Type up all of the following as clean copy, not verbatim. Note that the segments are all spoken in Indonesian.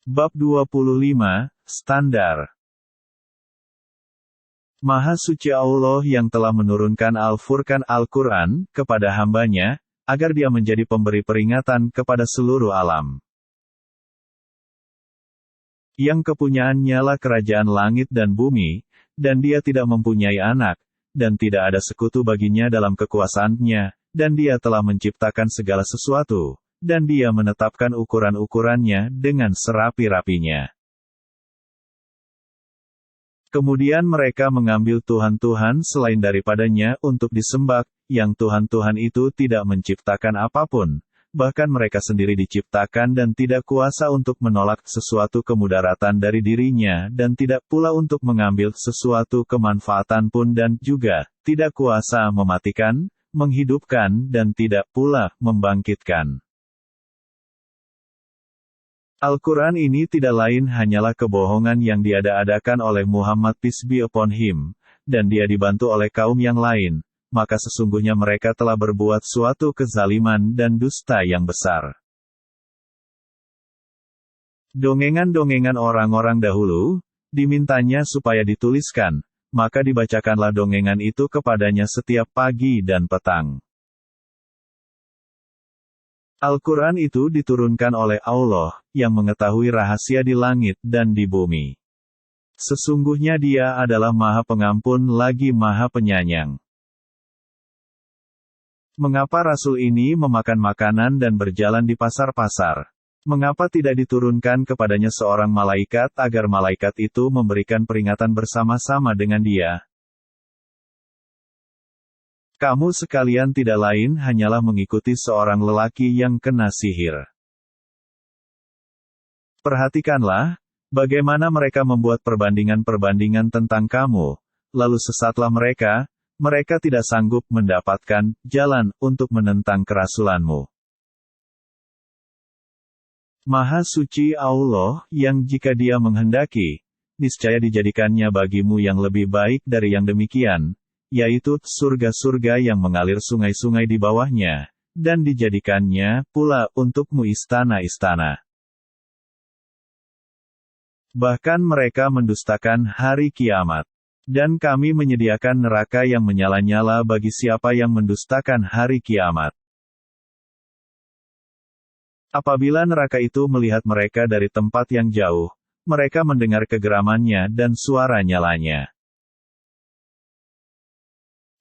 Bab 25, Standar. Maha suci Allah yang telah menurunkan Al-Furqan Al-Quran kepada hambanya, agar dia menjadi pemberi peringatan kepada seluruh alam. Yang kepunyaannya lah kerajaan langit dan bumi, dan dia tidak mempunyai anak, dan tidak ada sekutu baginya dalam kekuasaannya, dan dia telah menciptakan segala sesuatu, dan dia menetapkan ukuran-ukurannya dengan serapi-rapinya. Kemudian mereka mengambil Tuhan-Tuhan selain daripadanya untuk disembah, yang Tuhan-Tuhan itu tidak menciptakan apapun, bahkan mereka sendiri diciptakan dan tidak kuasa untuk menolak sesuatu kemudaratan dari dirinya dan tidak pula untuk mengambil sesuatu kemanfaatan pun dan juga tidak kuasa mematikan, menghidupkan dan tidak pula membangkitkan. Al-Quran ini tidak lain hanyalah kebohongan yang diada-adakan oleh Muhammad peace be upon him, dan dia dibantu oleh kaum yang lain, maka sesungguhnya mereka telah berbuat suatu kezaliman dan dusta yang besar. Dongengan-dongengan orang-orang dahulu, dimintanya supaya dituliskan, maka dibacakanlah dongengan itu kepadanya setiap pagi dan petang. Al-Quran itu diturunkan oleh Allah, yang mengetahui rahasia di langit dan di bumi. Sesungguhnya Dia adalah Maha Pengampun lagi Maha Penyayang. Mengapa Rasul ini memakan makanan dan berjalan di pasar-pasar? Mengapa tidak diturunkan kepadanya seorang malaikat agar malaikat itu memberikan peringatan bersama-sama dengan dia? Kamu sekalian tidak lain hanyalah mengikuti seorang lelaki yang kena sihir. Perhatikanlah, bagaimana mereka membuat perbandingan-perbandingan tentang kamu, lalu sesatlah mereka, mereka tidak sanggup mendapatkan jalan untuk menentang kerasulanmu. Maha suci Allah, yang jika Dia menghendaki, niscaya dijadikannya bagimu yang lebih baik dari yang demikian, yaitu surga-surga yang mengalir sungai-sungai di bawahnya, dan dijadikannya pula untukmu istana-istana. Bahkan mereka mendustakan hari kiamat. Dan kami menyediakan neraka yang menyala-nyala bagi siapa yang mendustakan hari kiamat. Apabila neraka itu melihat mereka dari tempat yang jauh, mereka mendengar kegeramannya dan suara nyalanya.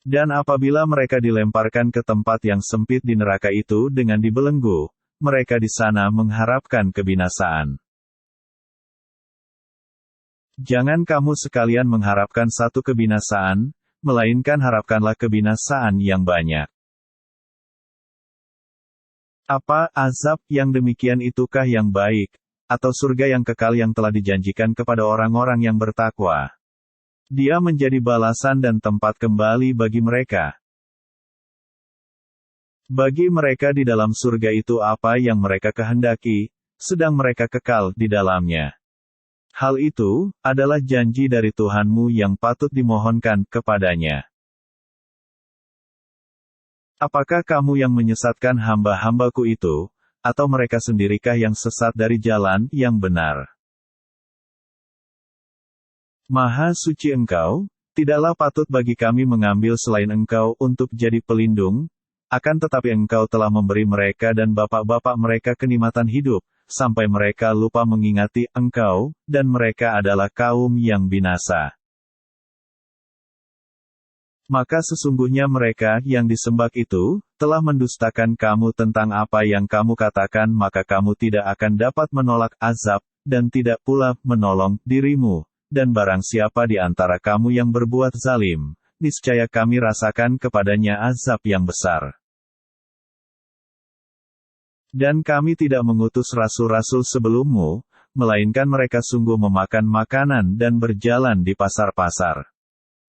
Dan apabila mereka dilemparkan ke tempat yang sempit di neraka itu dengan dibelenggu, mereka di sana mengharapkan kebinasaan. Jangan kamu sekalian mengharapkan satu kebinasaan, melainkan harapkanlah kebinasaan yang banyak. Apa azab yang demikian itukah yang baik, atau surga yang kekal yang telah dijanjikan kepada orang-orang yang bertakwa? Dia menjadi balasan dan tempat kembali bagi mereka. Bagi mereka di dalam surga itu apa yang mereka kehendaki, sedang mereka kekal di dalamnya. Hal itu adalah janji dari Tuhanmu yang patut dimohonkan kepadanya. Apakah kamu yang menyesatkan hamba-hambaku itu, atau mereka sendirikah yang sesat dari jalan yang benar? Maha suci Engkau, tidaklah patut bagi kami mengambil selain Engkau untuk jadi pelindung, akan tetapi Engkau telah memberi mereka dan bapak-bapak mereka kenikmatan hidup, sampai mereka lupa mengingati Engkau, dan mereka adalah kaum yang binasa. Maka sesungguhnya mereka yang disembah itu, telah mendustakan kamu tentang apa yang kamu katakan, maka kamu tidak akan dapat menolak azab, dan tidak pula menolong dirimu. Dan barang siapa di antara kamu yang berbuat zalim, niscaya kami rasakan kepadanya azab yang besar. Dan kami tidak mengutus rasul-rasul sebelummu, melainkan mereka sungguh memakan makanan dan berjalan di pasar-pasar.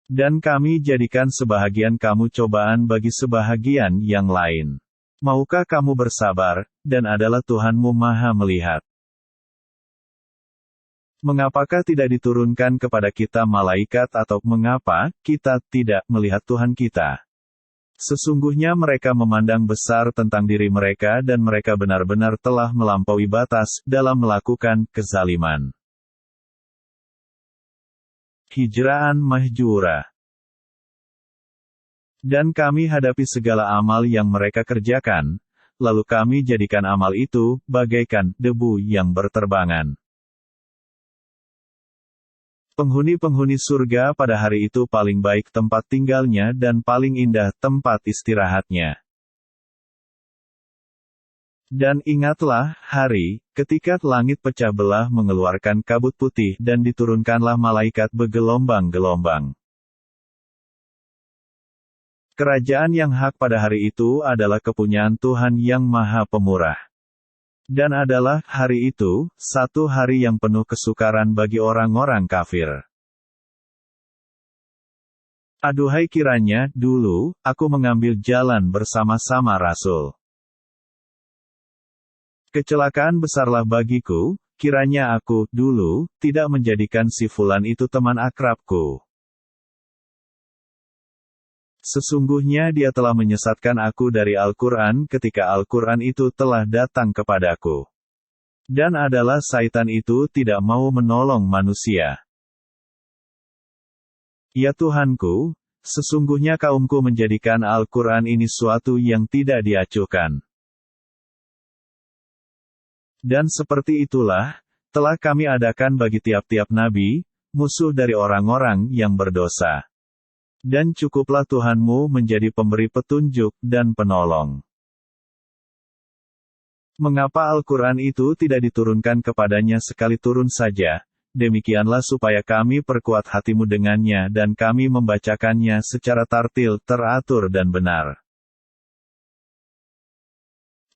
Dan kami jadikan sebahagian kamu cobaan bagi sebahagian yang lain. Maukah kamu bersabar, dan adalah Tuhanmu Maha melihat. Mengapakah tidak diturunkan kepada kita malaikat atau mengapa kita tidak melihat Tuhan kita? Sesungguhnya mereka memandang besar tentang diri mereka dan mereka benar-benar telah melampaui batas dalam melakukan kezaliman. Hijraan Mahjura. Dan kami hadapi segala amal yang mereka kerjakan, lalu kami jadikan amal itu bagaikan debu yang berterbangan. Penghuni-penghuni surga pada hari itu paling baik tempat tinggalnya dan paling indah tempat istirahatnya. Dan ingatlah, hari, ketika langit pecah belah mengeluarkan kabut putih dan diturunkanlah malaikat bergelombang-gelombang. Kerajaan yang hak pada hari itu adalah kepunyaan Tuhan yang Maha Pemurah. Dan adalah, hari itu, satu hari yang penuh kesukaran bagi orang-orang kafir. Aduhai kiranya, dulu, aku mengambil jalan bersama-sama Rasul. Kecelakaan besarlah bagiku, kiranya aku, dulu, tidak menjadikan si Fulan itu teman akrabku. Sesungguhnya dia telah menyesatkan aku dari Al-Quran ketika Al-Quran itu telah datang kepadaku. Dan adalah Saitan itu tidak mau menolong manusia. Ya Tuhanku, sesungguhnya kaumku menjadikan Al-Quran ini suatu yang tidak diacuhkan. Dan seperti itulah, telah kami adakan bagi tiap-tiap nabi, musuh dari orang-orang yang berdosa. Dan cukuplah Tuhanmu menjadi pemberi petunjuk dan penolong. Mengapa Al-Quran itu tidak diturunkan kepadanya sekali turun saja? Demikianlah supaya kami perkuat hatimu dengannya dan kami membacakannya secara tartil, teratur dan benar.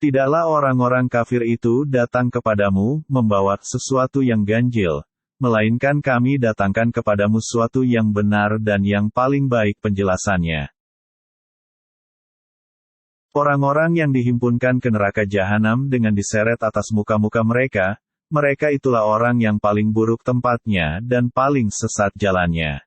Tidaklah orang-orang kafir itu datang kepadamu, membawa sesuatu yang ganjil, melainkan kami datangkan kepadamu sesuatu yang benar dan yang paling baik penjelasannya. Orang-orang yang dihimpunkan ke neraka jahanam dengan diseret atas muka-muka mereka, mereka itulah orang yang paling buruk tempatnya dan paling sesat jalannya.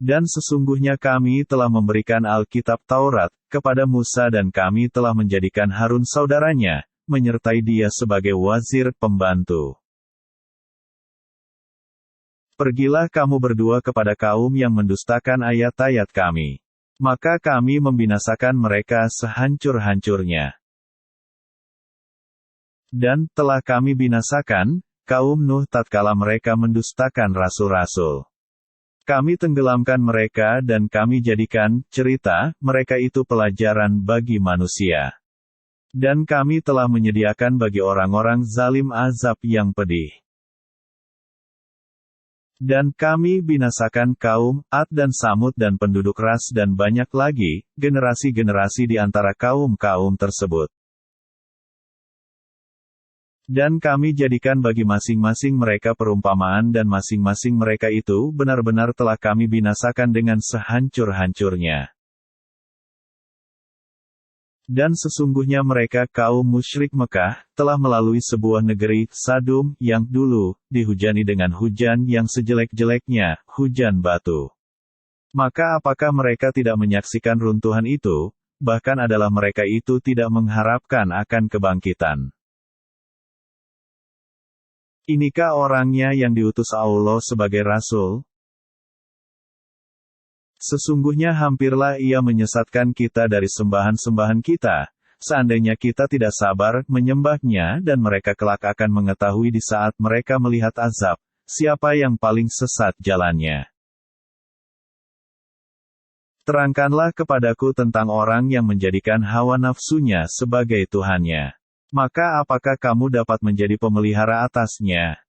Dan sesungguhnya kami telah memberikan Alkitab Taurat kepada Musa dan kami telah menjadikan Harun saudaranya, menyertai dia sebagai wazir pembantu. Pergilah kamu berdua kepada kaum yang mendustakan ayat-ayat kami. Maka kami membinasakan mereka sehancur-hancurnya. Dan telah kami binasakan kaum Nuh tatkala mereka mendustakan rasul-rasul. Kami tenggelamkan mereka dan kami jadikan cerita mereka itu pelajaran bagi manusia. Dan kami telah menyediakan bagi orang-orang zalim azab yang pedih. Dan kami binasakan kaum Ad dan Samud dan penduduk Ras dan banyak lagi, generasi-generasi di antara kaum-kaum tersebut. Dan kami jadikan bagi masing-masing mereka perumpamaan dan masing-masing mereka itu benar-benar telah kami binasakan dengan sehancur-hancurnya. Dan sesungguhnya mereka kaum musyrik Mekah, telah melalui sebuah negeri, Sadum, yang dulu, dihujani dengan hujan yang sejelek-jeleknya, hujan batu. Maka apakah mereka tidak menyaksikan runtuhan itu, bahkan adalah mereka itu tidak mengharapkan akan kebangkitan. Inikah orangnya yang diutus Allah sebagai Rasul? Sesungguhnya hampirlah ia menyesatkan kita dari sembahan-sembahan kita, seandainya kita tidak sabar menyembahnya dan mereka kelak akan mengetahui di saat mereka melihat azab, siapa yang paling sesat jalannya. Terangkanlah kepadaku tentang orang yang menjadikan hawa nafsunya sebagai Tuhannya. Maka apakah kamu dapat menjadi pemelihara atasnya?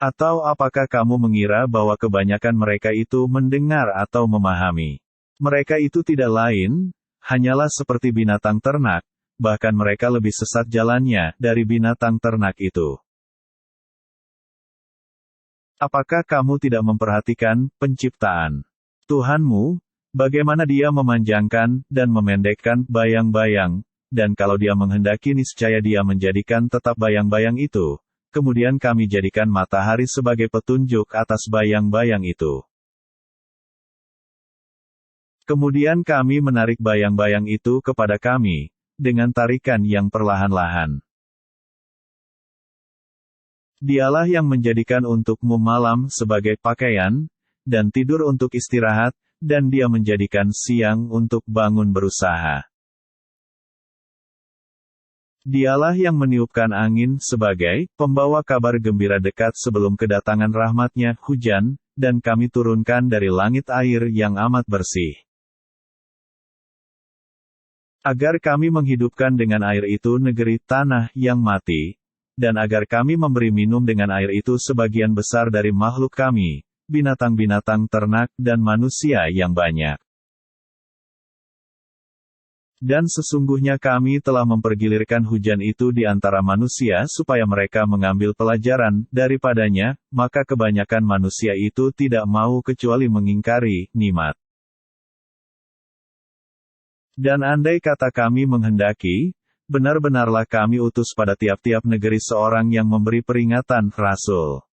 Atau apakah kamu mengira bahwa kebanyakan mereka itu mendengar atau memahami? Mereka itu tidak lain, hanyalah seperti binatang ternak, bahkan mereka lebih sesat jalannya dari binatang ternak itu. Apakah kamu tidak memperhatikan penciptaan Tuhanmu, bagaimana Dia memanjangkan dan memendekkan bayang-bayang, dan kalau Dia menghendaki niscaya Dia menjadikan tetap bayang-bayang itu. Kemudian kami jadikan matahari sebagai petunjuk atas bayang-bayang itu. Kemudian kami menarik bayang-bayang itu kepada kami, dengan tarikan yang perlahan-lahan. Dialah yang menjadikan untukmu malam sebagai pakaian, dan tidur untuk istirahat, dan Dia menjadikan siang untuk bangun berusaha. Dialah yang meniupkan angin sebagai pembawa kabar gembira dekat sebelum kedatangan rahmat-Nya, hujan, dan kami turunkan dari langit air yang amat bersih. Agar kami menghidupkan dengan air itu negeri tanah yang mati, dan agar kami memberi minum dengan air itu sebagian besar dari makhluk kami, binatang-binatang ternak dan manusia yang banyak. Dan sesungguhnya kami telah mempergilirkan hujan itu di antara manusia supaya mereka mengambil pelajaran daripadanya, maka kebanyakan manusia itu tidak mau kecuali mengingkari nikmat. Dan andai kata kami menghendaki, benar-benarlah kami utus pada tiap-tiap negeri seorang yang memberi peringatan rasul.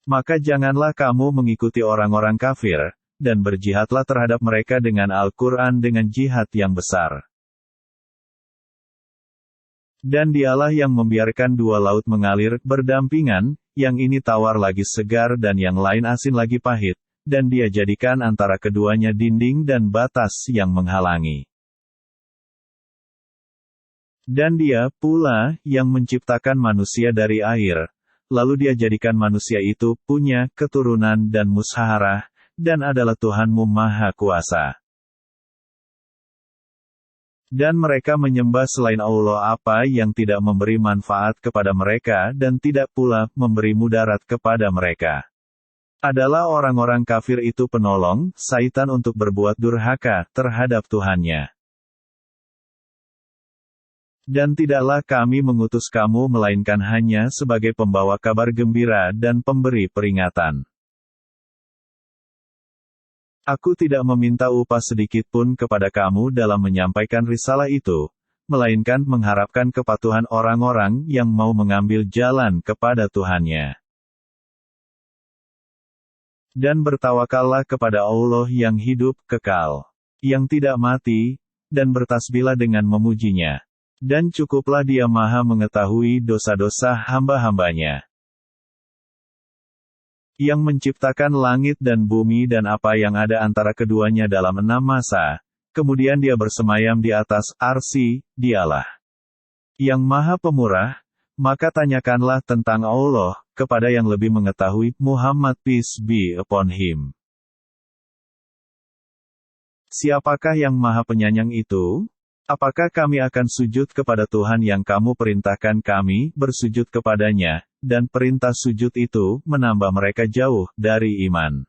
Maka janganlah kamu mengikuti orang-orang kafir, dan berjihadlah terhadap mereka dengan Al-Quran dengan jihad yang besar. Dan Dialah yang membiarkan dua laut mengalir berdampingan, yang ini tawar lagi segar dan yang lain asin lagi pahit, dan Dia jadikan antara keduanya dinding dan batas yang menghalangi. Dan Dia pula yang menciptakan manusia dari air, lalu Dia jadikan manusia itu punya keturunan dan musyawarah, dan adalah Tuhanmu Maha Kuasa. Dan mereka menyembah selain Allah apa yang tidak memberi manfaat kepada mereka dan tidak pula memberi mudarat kepada mereka. Adalah orang-orang kafir itu penolong, syaitan untuk berbuat durhaka terhadap Tuhannya. Dan tidaklah kami mengutus kamu melainkan hanya sebagai pembawa kabar gembira dan pemberi peringatan. Aku tidak meminta upah sedikit pun kepada kamu dalam menyampaikan risalah itu, melainkan mengharapkan kepatuhan orang-orang yang mau mengambil jalan kepada Tuhannya. Dan bertawakallah kepada Allah yang hidup, kekal, yang tidak mati, dan bertasbihlah dengan memujinya. Dan cukuplah Dia Maha mengetahui dosa-dosa hamba-hambanya. Yang menciptakan langit dan bumi dan apa yang ada antara keduanya dalam 6 masa, kemudian Dia bersemayam di atas arsy, Dialah yang Maha Pemurah. Maka tanyakanlah tentang Allah, kepada yang lebih mengetahui, Muhammad peace be upon him. Siapakah yang Maha Penyayang itu? Apakah kami akan sujud kepada Tuhan yang kamu perintahkan kami bersujud kepadanya, dan perintah sujud itu menambah mereka jauh dari iman.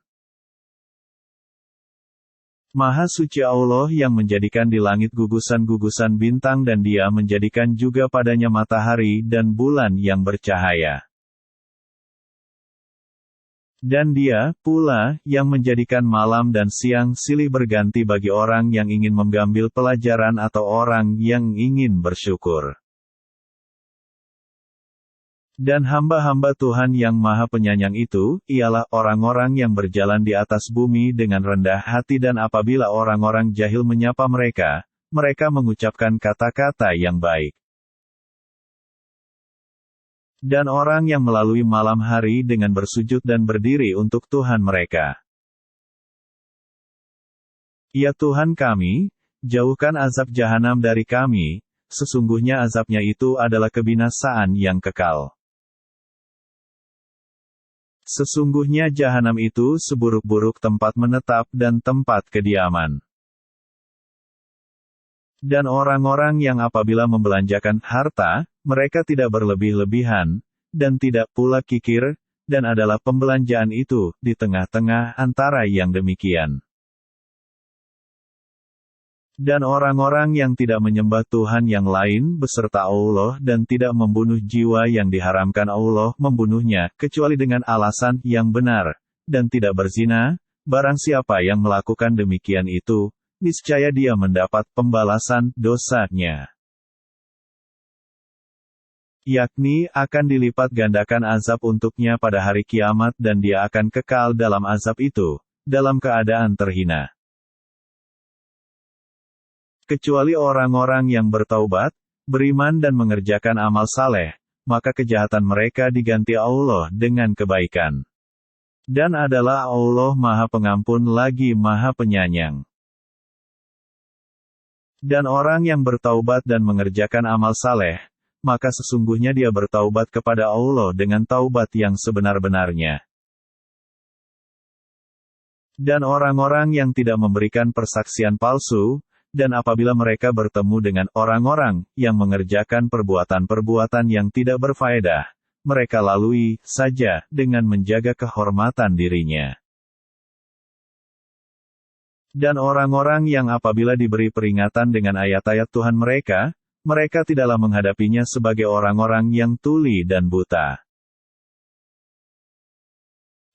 Maha suci Allah yang menjadikan di langit gugusan-gugusan bintang dan Dia menjadikan juga padanya matahari dan bulan yang bercahaya. Dan Dia pula yang menjadikan malam dan siang silih berganti bagi orang yang ingin mengambil pelajaran atau orang yang ingin bersyukur. Dan hamba-hamba Tuhan yang Maha Penyayang itu, ialah orang-orang yang berjalan di atas bumi dengan rendah hati dan apabila orang-orang jahil menyapa mereka, mereka mengucapkan kata-kata yang baik. Dan orang yang melalui malam hari dengan bersujud dan berdiri untuk Tuhan mereka. Ya Tuhan kami, jauhkan azab jahanam dari kami, sesungguhnya azabnya itu adalah kebinasaan yang kekal. Sesungguhnya jahanam itu seburuk-buruk tempat menetap dan tempat kediaman. Dan orang-orang yang apabila membelanjakan harta, mereka tidak berlebih-lebihan, dan tidak pula kikir, dan adalah pembelanjaan itu di tengah-tengah antara yang demikian. Dan orang-orang yang tidak menyembah Tuhan yang lain beserta Allah dan tidak membunuh jiwa yang diharamkan Allah membunuhnya, kecuali dengan alasan yang benar, dan tidak berzina, barang siapa yang melakukan demikian itu, niscaya dia mendapat pembalasan dosanya. Yakni, akan dilipat gandakan azab untuknya pada hari kiamat dan dia akan kekal dalam azab itu, dalam keadaan terhina. Kecuali orang-orang yang bertaubat, beriman dan mengerjakan amal saleh, maka kejahatan mereka diganti Allah dengan kebaikan. Dan adalah Allah Maha Pengampun lagi Maha Penyayang. Dan orang yang bertaubat dan mengerjakan amal saleh, maka sesungguhnya dia bertaubat kepada Allah dengan taubat yang sebenar-benarnya. Dan orang-orang yang tidak memberikan persaksian palsu, dan apabila mereka bertemu dengan orang-orang yang mengerjakan perbuatan-perbuatan yang tidak berfaedah, mereka lalui saja dengan menjaga kehormatan dirinya. Dan orang-orang yang apabila diberi peringatan dengan ayat-ayat Tuhan mereka, mereka tidaklah menghadapinya sebagai orang-orang yang tuli dan buta.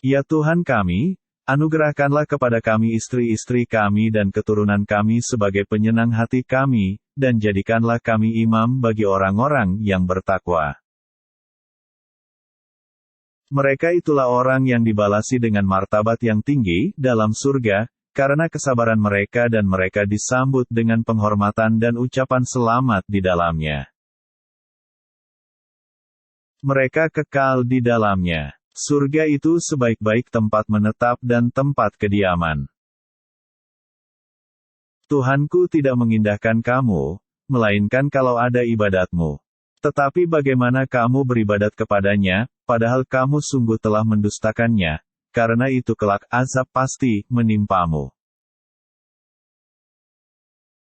Ya Tuhan kami, anugerahkanlah kepada kami istri-istri kami dan keturunan kami sebagai penyenang hati kami, dan jadikanlah kami imam bagi orang-orang yang bertakwa. Mereka itulah orang yang dibalasi dengan martabat yang tinggi dalam surga, karena kesabaran mereka dan mereka disambut dengan penghormatan dan ucapan selamat di dalamnya. Mereka kekal di dalamnya. Surga itu sebaik-baik tempat menetap dan tempat kediaman. Tuhanku tidak mengindahkan kamu, melainkan kalau ada ibadatmu. Tetapi bagaimana kamu beribadat kepadanya, padahal kamu sungguh telah mendustakannya, karena itu kelak azab pasti menimpamu.